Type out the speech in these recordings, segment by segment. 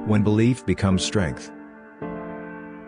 when belief becomes strength.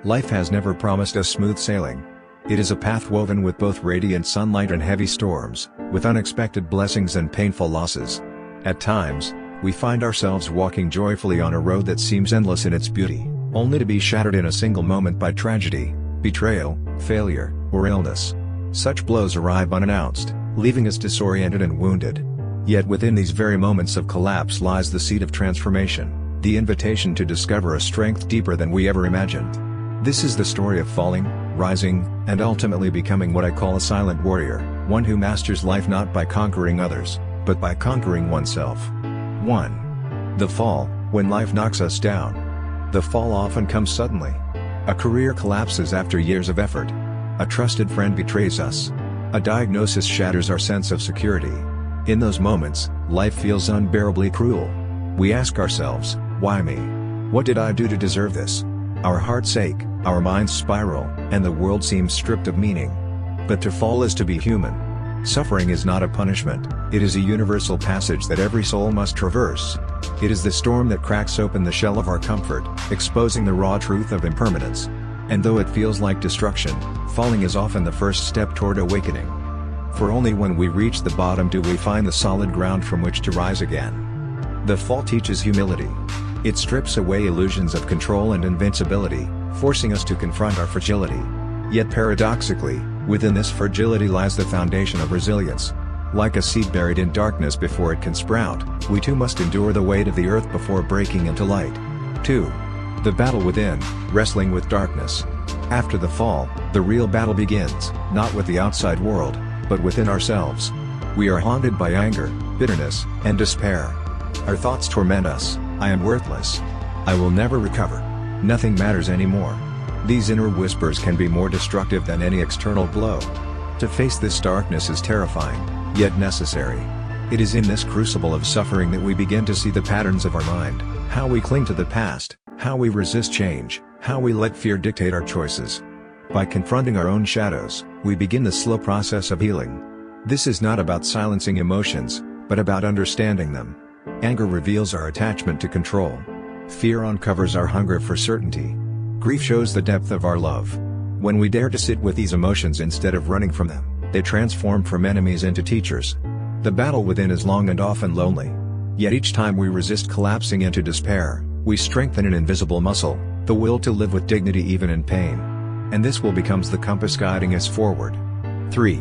Life has never promised us smooth sailing. It is a path woven with both radiant sunlight and heavy storms, with unexpected blessings and painful losses. At times, we find ourselves walking joyfully on a road that seems endless in its beauty, only to be shattered in a single moment by tragedy, betrayal, failure, or illness. Such blows arrive unannounced, leaving us disoriented and wounded. Yet within these very moments of collapse lies the seed of transformation, the invitation to discover a strength deeper than we ever imagined. This is the story of falling, rising, and ultimately becoming what I call a silent warrior, one who masters life not by conquering others, but by conquering oneself. 1. The fall, when life knocks us down. The fall often comes suddenly. A career collapses after years of effort. A trusted friend betrays us. A diagnosis shatters our sense of security. In those moments, life feels unbearably cruel. We ask ourselves, why me? What did I do to deserve this? Our hearts ache, our minds spiral, and the world seems stripped of meaning. But to fall is to be human. Suffering is not a punishment, it is a universal passage that every soul must traverse. It is the storm that cracks open the shell of our comfort, exposing the raw truth of impermanence. And though it feels like destruction, falling is often the first step toward awakening. For only when we reach the bottom do we find the solid ground from which to rise again. The fall teaches humility. It strips away illusions of control and invincibility, forcing us to confront our fragility. Yet paradoxically, within this fragility lies the foundation of resilience. Like a seed buried in darkness before it can sprout, we too must endure the weight of the earth before breaking into light. 2. The battle within, wrestling with darkness. After the fall, the real battle begins, not with the outside world, but within ourselves. We are haunted by anger, bitterness, and despair. Our thoughts torment us: I am worthless. I will never recover. Nothing matters anymore. These inner whispers can be more destructive than any external blow. To face this darkness is terrifying, yet necessary. It is in this crucible of suffering that we begin to see the patterns of our mind, how we cling to the past, how we resist change, how we let fear dictate our choices. By confronting our own shadows, we begin the slow process of healing. This is not about silencing emotions, but about understanding them. Anger reveals our attachment to control. Fear uncovers our hunger for certainty. Grief shows the depth of our love. When we dare to sit with these emotions instead of running from them, they transform from enemies into teachers. The battle within is long and often lonely. Yet each time we resist collapsing into despair, we strengthen an invisible muscle, the will to live with dignity even in pain. And this will becomes the compass guiding us forward. 3.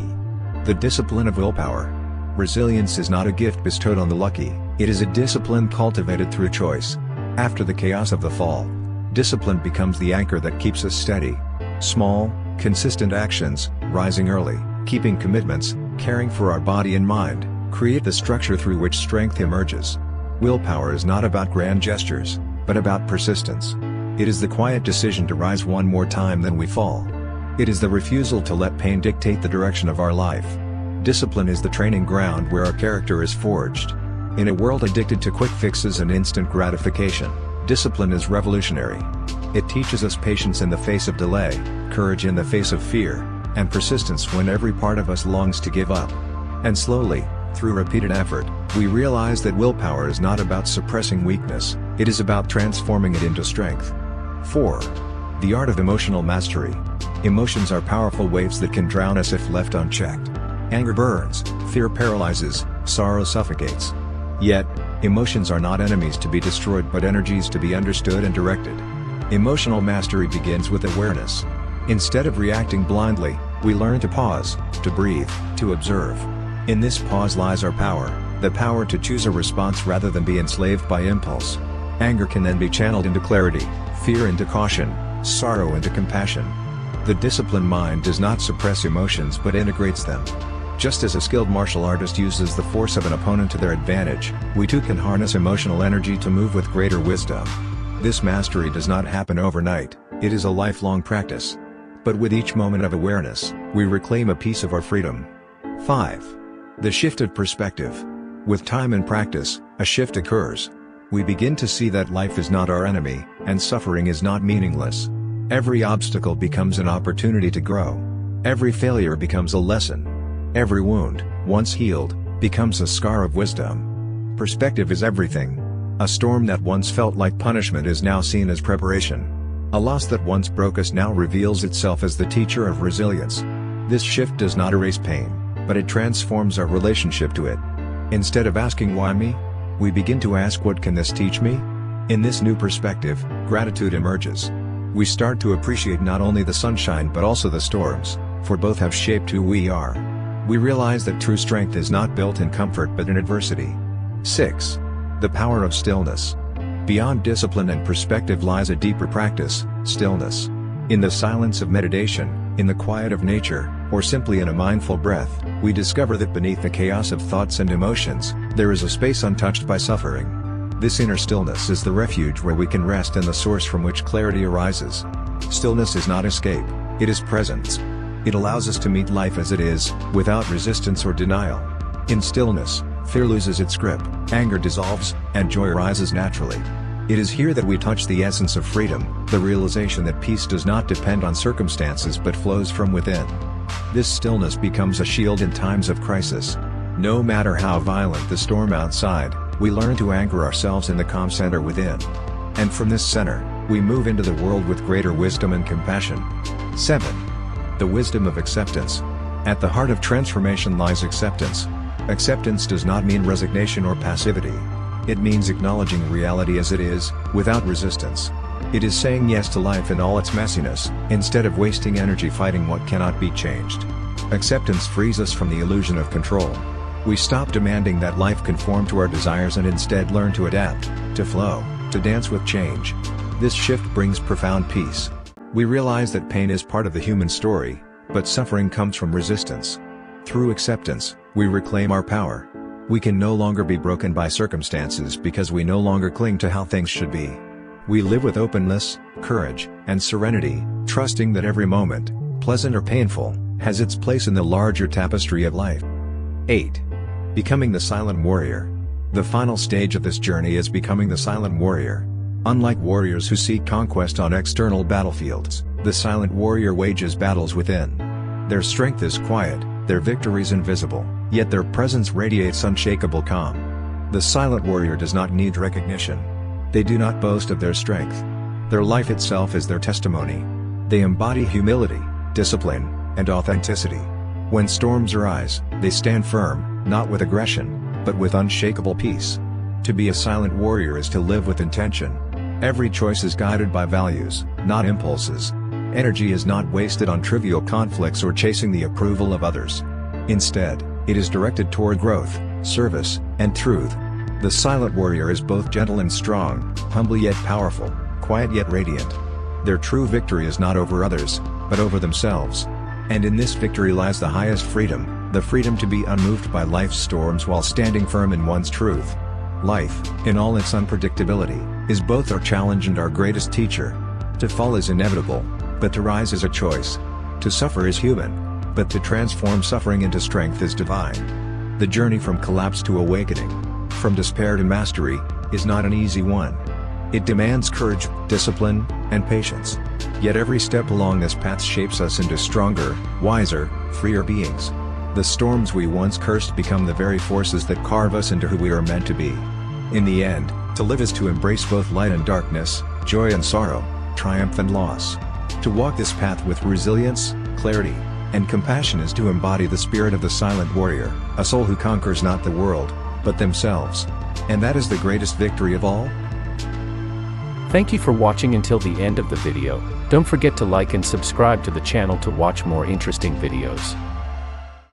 The discipline of willpower. Resilience is not a gift bestowed on the lucky, it is a discipline cultivated through choice. After the chaos of the fall, discipline becomes the anchor that keeps us steady. Small, consistent actions, rising early, keeping commitments, caring for our body and mind, create the structure through which strength emerges. Willpower is not about grand gestures, but about persistence. It is the quiet decision to rise one more time than we fall. It is the refusal to let pain dictate the direction of our life. Discipline is the training ground where our character is forged. In a world addicted to quick fixes and instant gratification, discipline is revolutionary. It teaches us patience in the face of delay, courage in the face of fear, and persistence when every part of us longs to give up. And slowly, through repeated effort, we realize that willpower is not about suppressing weakness, it is about transforming it into strength. 4. The art of emotional mastery. Emotions are powerful waves that can drown us if left unchecked. Anger burns, fear paralyzes, sorrow suffocates. Yet, emotions are not enemies to be destroyed but energies to be understood and directed. Emotional mastery begins with awareness. Instead of reacting blindly, we learn to pause, to breathe, to observe. In this pause lies our power, the power to choose a response rather than be enslaved by impulse. Anger can then be channeled into clarity, fear into caution, sorrow into compassion. The disciplined mind does not suppress emotions but integrates them. Just as a skilled martial artist uses the force of an opponent to their advantage, we too can harness emotional energy to move with greater wisdom. This mastery does not happen overnight, it is a lifelong practice. But with each moment of awareness, we reclaim a piece of our freedom. 5. The shift of perspective. With time and practice, a shift occurs. We begin to see that life is not our enemy, and suffering is not meaningless. Every obstacle becomes an opportunity to grow. Every failure becomes a lesson. Every wound, once healed, becomes a scar of wisdom. Perspective is everything. A storm that once felt like punishment is now seen as preparation. A loss that once broke us now reveals itself as the teacher of resilience. This shift does not erase pain, but it transforms our relationship to it. Instead of asking why me, we begin to ask what can this teach me? In this new perspective, gratitude emerges. We start to appreciate not only the sunshine but also the storms, for both have shaped who we are. We realize that true strength is not built in comfort but in adversity. 6. The power of stillness. Beyond discipline and perspective lies a deeper practice, stillness. In the silence of meditation, in the quiet of nature, or simply in a mindful breath, we discover that beneath the chaos of thoughts and emotions, there is a space untouched by suffering. This inner stillness is the refuge where we can rest and the source from which clarity arises. Stillness is not escape, it is presence. It allows us to meet life as it is, without resistance or denial. In stillness, fear loses its grip, anger dissolves, and joy rises naturally. It is here that we touch the essence of freedom, the realization that peace does not depend on circumstances but flows from within. This stillness becomes a shield in times of crisis. No matter how violent the storm outside, we learn to anchor ourselves in the calm center within. And from this center, we move into the world with greater wisdom and compassion. 7. The wisdom of acceptance. At the heart of transformation lies acceptance. Acceptance does not mean resignation or passivity. It means acknowledging reality as it is, without resistance. It is saying yes to life in all its messiness, instead of wasting energy fighting what cannot be changed. Acceptance frees us from the illusion of control. We stop demanding that life conform to our desires and instead learn to adapt, to flow, to dance with change. This shift brings profound peace. We realize that pain is part of the human story, but suffering comes from resistance. Through acceptance, we reclaim our power. We can no longer be broken by circumstances because we no longer cling to how things should be. We live with openness, courage, and serenity, trusting that every moment, pleasant or painful, has its place in the larger tapestry of life. 8. Becoming the silent warrior. The final stage of this journey is becoming the silent warrior. Unlike warriors who seek conquest on external battlefields, the silent warrior wages battles within. Their strength is quiet, their victories invisible, yet their presence radiates unshakable calm. The silent warrior does not need recognition. They do not boast of their strength. Their life itself is their testimony. They embody humility, discipline, and authenticity. When storms arise, they stand firm, not with aggression, but with unshakable peace. To be a silent warrior is to live with intention. Every choice is guided by values, not impulses. Energy is not wasted on trivial conflicts or chasing the approval of others. Instead, it is directed toward growth, service, and truth. The silent warrior is both gentle and strong, humble yet powerful, quiet yet radiant. Their true victory is not over others, but over themselves. And in this victory lies the highest freedom, the freedom to be unmoved by life's storms while standing firm in one's truth. Life, in all its unpredictability, is both our challenge and our greatest teacher. To fall is inevitable, but to rise is a choice. To suffer is human, but to transform suffering into strength is divine. The journey from collapse to awakening, from despair to mastery, is not an easy one. It demands courage, discipline, and patience. Yet every step along this path shapes us into stronger, wiser, freer beings. The storms we once cursed become the very forces that carve us into who we are meant to be. In the end, to live is to embrace both light and darkness, joy and sorrow, triumph and loss. To walk this path with resilience, clarity, and compassion is to embody the spirit of the silent warrior, a soul who conquers not the world, but themselves. And that is the greatest victory of all. Thank you for watching until the end of the video. Don't forget to like and subscribe to the channel to watch more interesting videos.